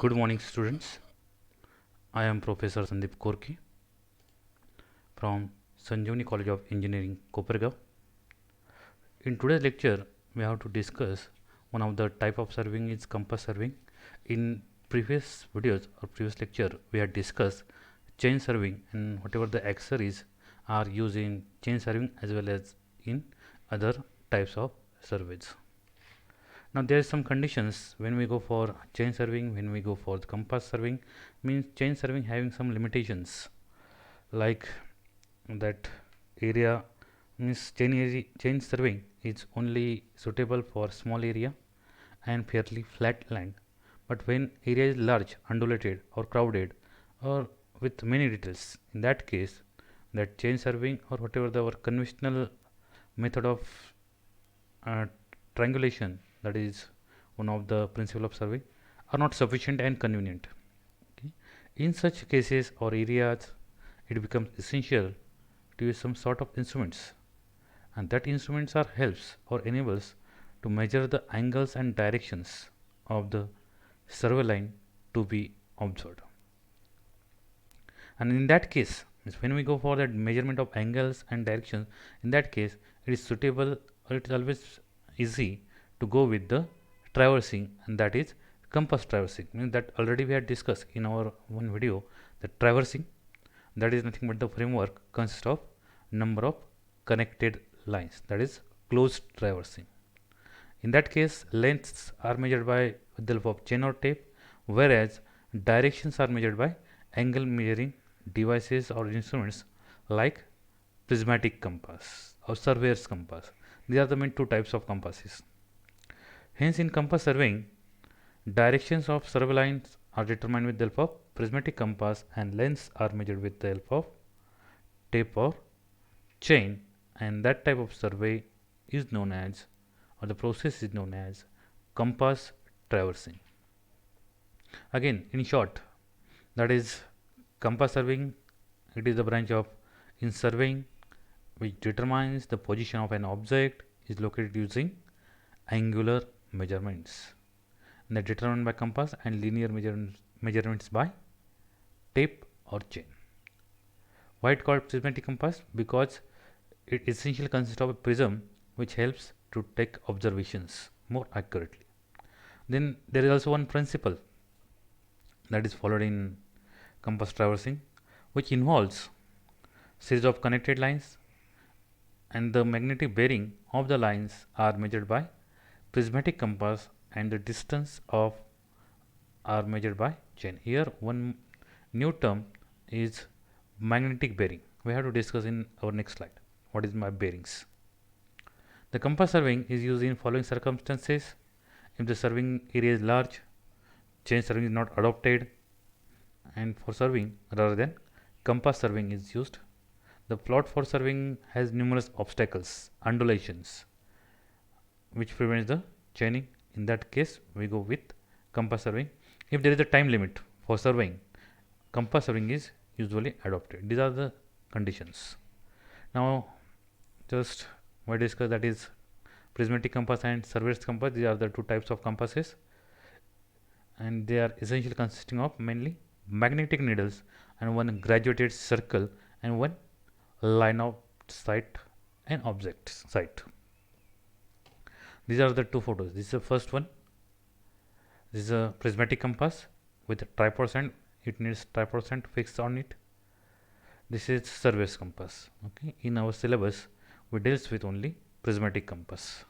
Good morning, students. I am Professor Sandeep Korki from Sanjeevani College of Engineering, Kopergaon. In today's lecture, we have to discuss one of the type of serving is compass serving. In previous videos or previous lecture, we had discussed chain serving and whatever the accessories are used in chain serving as well as in other types of surveys. Now there are some conditions when we go for chain serving, when we go for the compass serving, means chain serving having some limitations like that area means chain serving is only suitable for small area and fairly flat land, but when area is large, undulated or crowded or with many details, in that case that chain serving or whatever the our conventional method of uh, triangulation, that is one of the principle of survey, are not sufficient and convenient. Okay. In such cases or areas, it becomes essential to use some sort of instruments, and that instruments are helps or enables to measure the angles and directions of the survey line to be observed. And in that case, when we go for that measurement of angles and directions, in that case it is suitable or it is always easy to go with the traversing, and that is compass traversing. Means that already we had discussed in our one video, that traversing, that is nothing but the framework consists of number of connected lines, that is closed traversing. In that case, lengths are measured by the help of chain or tape, whereas directions are measured by angle measuring devices or instruments like prismatic compass or surveyor's compass. These are the main two types of compasses. Hence, in compass surveying, directions of survey lines are determined with the help of prismatic compass and lengths are measured with the help of tape or chain, and that type of survey is known as, or the process is known as, compass traversing. Again, in short, that is compass surveying. It is the branch of in surveying which determines the position of an object is located using angular measurements, and they determined by compass and linear measurements by tape or chain. Why it called prismatic compass? Because it essentially consists of a prism which helps to take observations more accurately. Then there is also one principle that is followed in compass traversing, which involves series of connected lines, and the magnetic bearing of the lines are measured by prismatic compass and the distance of are measured by chain. Here one new term is magnetic bearing. We have to discuss in our next slide what is my bearings. The compass surveying is used in following circumstances: if the surveying area is large, chain surveying is not adopted, and for surveying rather than compass surveying is used. The plot for surveying has numerous obstacles, undulations, which prevents the chaining. In that case, we go with compass surveying. If there is a time limit for surveying, compass surveying is usually adopted. These are the conditions. Now, just we discuss, that is prismatic compass and surveyor's compass. These are the two types of compasses, and they are essentially consisting of mainly magnetic needles and one graduated circle and one line of sight and object sight. These are the two photos. This is the first one. This is a prismatic compass with a tripod and it needs tripod fixed on it. This is surveyor's compass. Okay, in our syllabus we deals with only prismatic compass.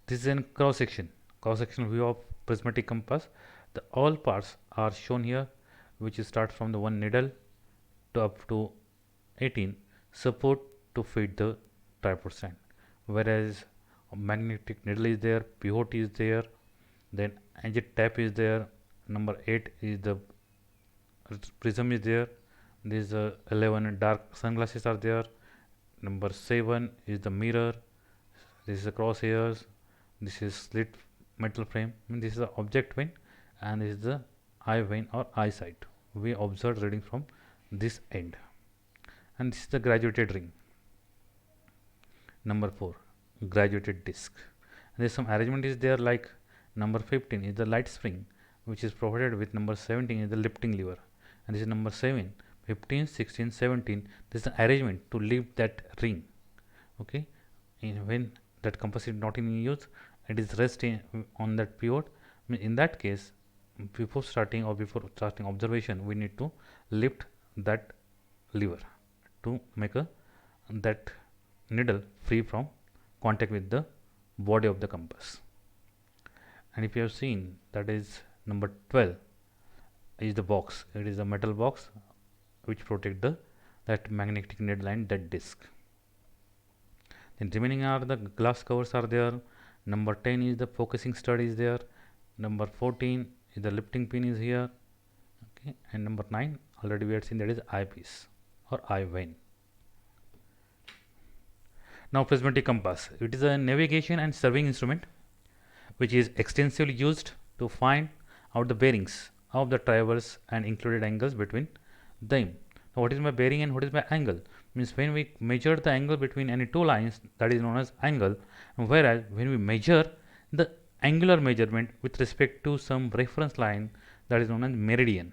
This is a cross section view of prismatic compass. The all parts are shown here, which start from the one needle to up to 18 support to feed the tripod stand, whereas a magnetic needle is there, pivot is there, then edge tap is there, number 8 is the prism is there, this 11 dark sunglasses are there, number 7 is the mirror, this is the crosshairs, this is slit metal frame, this is the object vein, and this is the eye vein or eyesight. We observe reading from this end, and this is the graduated ring. Number 4, graduated disc. There is some arrangement is there, like number 15 is the light spring, which is provided with number 17 is the lifting lever, and this is number 7. 15, 16, 17, this is the arrangement to lift that ring. Okay, when that compass is not in use, it is resting on that pivot. In that case, before starting observation, we need to lift that lever to make that needle free from contact with the body of the compass. And if you have seen, that is number 12 is the box. It is a metal box which protect that magnetic needle and that disc. Then remaining are the glass covers are there. Number 10 is the focusing stud is there. Number 14 is the lifting pin is here. Okay, and number 9 already we had seen, that is eyepiece or eye vein. Now prismatic compass. It is a navigation and surveying instrument which is extensively used to find out the bearings of the traverse and included angles between them. Now what is my bearing and what is my angle? Means when we measure the angle between any two lines, that is known as angle, whereas when we measure the angular measurement with respect to some reference line, that is known as meridian.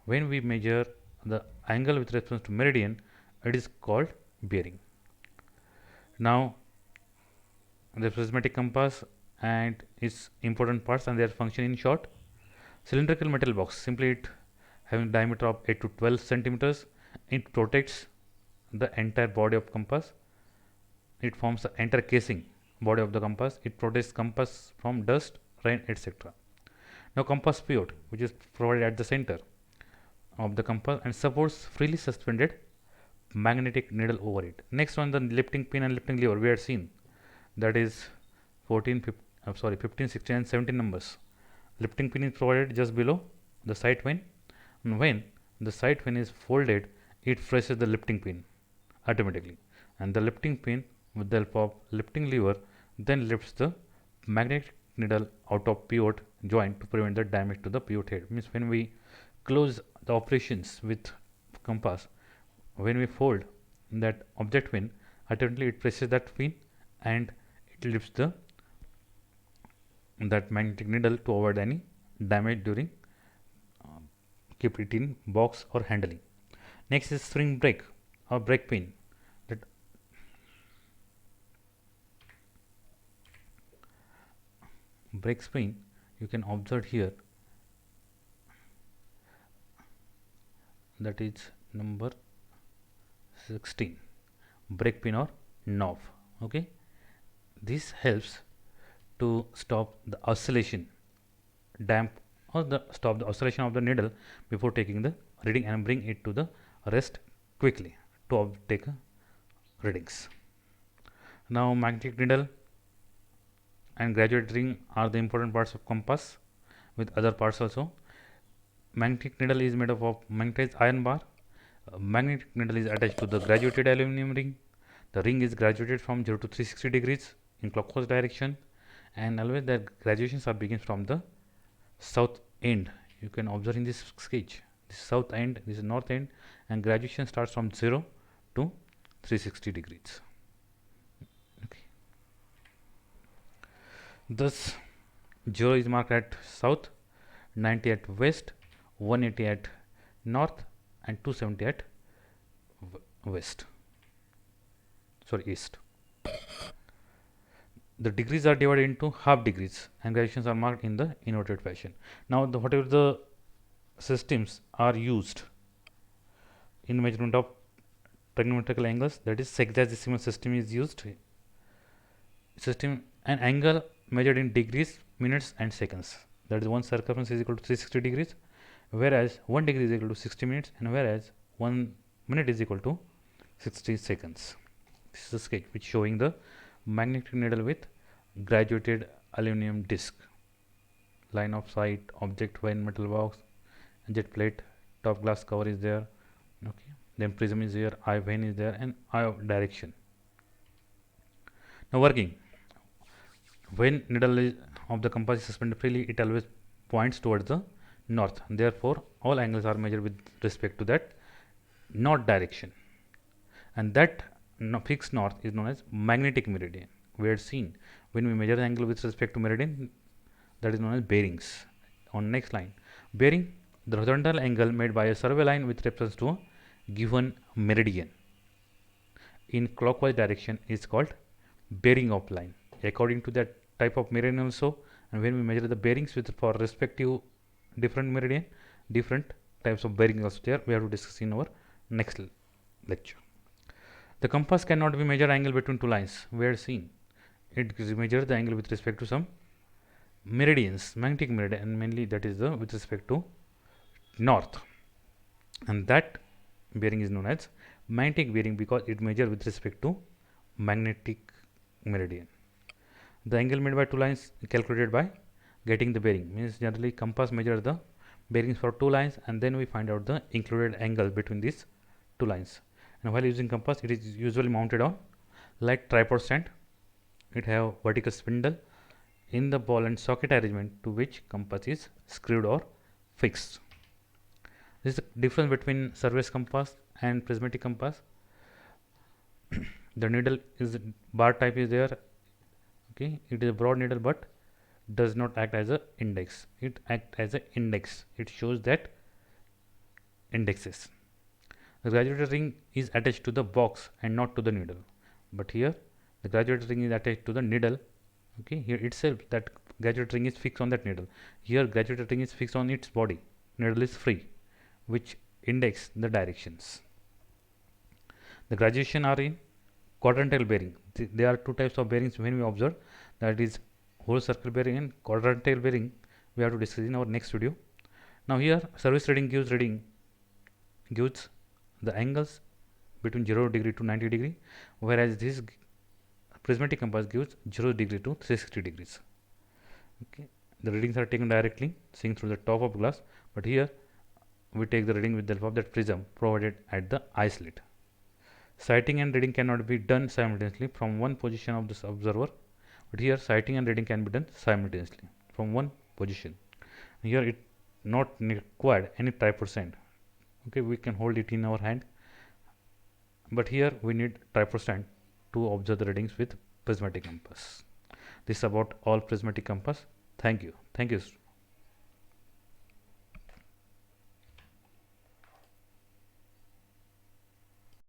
When we measure the angle with reference to meridian, it is called bearing. Now the prismatic compass and its important parts and their function in short. Cylindrical metal box, simply it having diameter of 8 to 12 centimeters. It protects the entire body of compass. It forms the entire casing body of the compass. It protects compass from dust, rain, etc. Now compass pivot, which is provided at the center of the compass and supports freely suspended magnetic needle over it. Next one, the lifting pin and lifting lever we had seen, that is 15, 16 and 17 numbers. Lifting pin is provided just below the sight vein, and when the sight vein is folded, it presses the lifting pin automatically, and the lifting pin with the help of lifting lever then lifts the magnetic needle out of pivot joint to prevent the damage to the pivot head. Means when we close the operations with compass, when we fold that object pin, automatically it presses that pin and it lifts that magnetic needle to avoid any damage during keep it in box or handling. Next is spring brake or brake pin. That brake spring, you can observe here, that is number 16, brake pin or knob. Okay, this helps to stop the oscillation, damp or stop the oscillation of the needle before taking the reading and bring it to the rest quickly to take readings. Now magnetic needle and graduated ring are the important parts of compass with other parts also. Magnetic needle is made up of magnetized iron bar. Magnetic needle is attached to the graduated aluminum ring. The ring is graduated from 0 to 360 degrees in clockwise direction, and always the graduations are begins from the south end. You can observe in this sketch, this south end, this is north end, and graduation starts from 0 to 360 degrees. Okay. Thus 0 is marked at south, 90 at west, 180 at north, and 270 at east. The degrees are divided into half degrees and graduations are marked in the inverted fashion. Now whatever the systems are used in measurement of trigonometrical angles, that is sexagesimal system is used. System and angle measured in degrees, minutes and seconds. That is one circumference is equal to 360 degrees, whereas 1 degree is equal to 60 minutes, and whereas 1 minute is equal to 60 seconds. This is a sketch which showing the magnetic needle with graduated aluminum disc, line of sight, object vein, metal box, jet plate, top glass cover is there. Okay, then prism is here, eye vein is there, and eye of direction. Now working, when needle is of the compass is suspended freely, it always points towards the north. Therefore all angles are measured with respect to that north direction, and that fixed north is known as magnetic meridian. We had seen when we measure the angle with respect to meridian, that is known as bearings. on next line. Bearing, the horizontal angle made by a survey line with reference to a given meridian in clockwise direction is called bearing of line. According to that type of meridian also, and when we measure the bearings with for respective different meridian, different types of bearing also there, we have to discuss in our next lecture. The compass cannot be measured angle between two lines. We are seeing it measures the angle with respect to some meridians, magnetic meridian, and mainly that is the with respect to north, and that bearing is known as magnetic bearing because it measures with respect to magnetic meridian. The angle made by two lines calculated by getting the bearing, means generally compass measures the bearings for two lines and then we find out the included angle between these two lines. And while using compass, it is usually mounted on like tripod stand. It have vertical spindle in the ball and socket arrangement to which compass is screwed or fixed. This is the difference between surface compass and prismatic compass. The needle is bar type is there. Okay, it is a broad needle but does not act as a index. It acts as a index. It shows that indexes. The graduated ring is attached to the box and not to the needle. But here the graduated ring is attached to the needle. Okay, here itself that graduated ring is fixed on that needle. Here graduated ring is fixed on its body. Needle is free, which index the directions. The graduation are in quadrantal bearing. There are two types of bearings when we observe, that is whole circle bearing and quadrantal bearing. We have to discuss in our next video. Now here service reading gives the angles between 0 degree to 90 degree, whereas this prismatic compass gives 0 degree to 360 degrees. Okay, the readings are taken directly seeing through the top of glass, but here we take the reading with the help of that prism provided at the eye slit. Sighting and reading cannot be done simultaneously from one position of this observer, but here sighting and reading can be done simultaneously from one position. Here it not required any tripod stand. Okay, we can hold it in our hand, but here we need tripod stand to observe the readings with prismatic compass. This is about all prismatic compass. Thank you.